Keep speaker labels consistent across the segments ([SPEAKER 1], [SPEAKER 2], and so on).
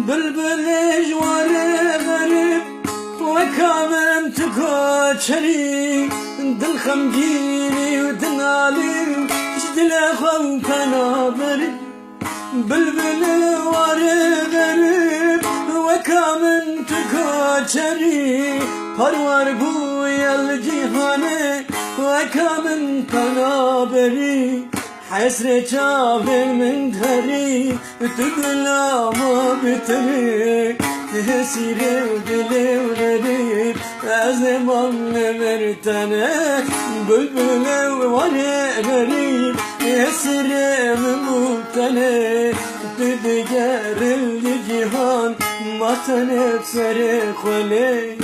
[SPEAKER 1] بلبل جوار غريب وكامن تكوتشري دل خمجيني ودنالي جدل خو كنابري بلبل جوار غريب وكامن تكوتشري پروار بويا الجيهاني وكامن كنابري حسرة شافل من دهري تقلا ما بتري تهسيري ودلي وغريب أزمان مرتنا بلبل وانا غريب يسري مموتنا تدقر الجيهان ما تنفسر خلي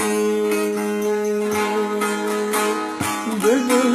[SPEAKER 1] بلبل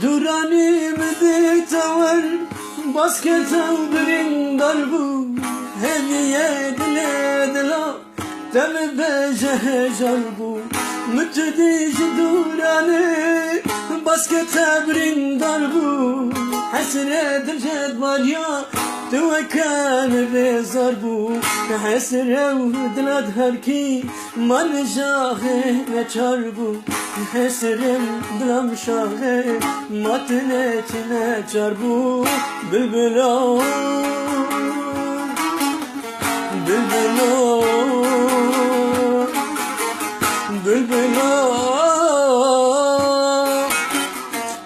[SPEAKER 1] دوراني مديتور باسكت برين ضربو هدية دلا تم بجه جربو متديج دوراني باسكت برين ضربو حسرة درجة ماريا توكان بزربو حسرة ودلا دهركي ما نجاهي نچربو حسرة دلم شاهي ما تنچ نچربو بلبلو بلبلو بلبلو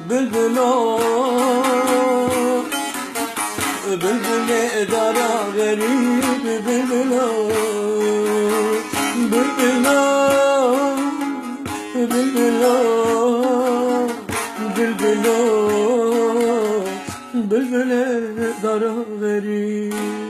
[SPEAKER 1] بلبلو بلبل دارا غريب بلبلو بلبلو بلبلو بلبلو بلبل دارا غريب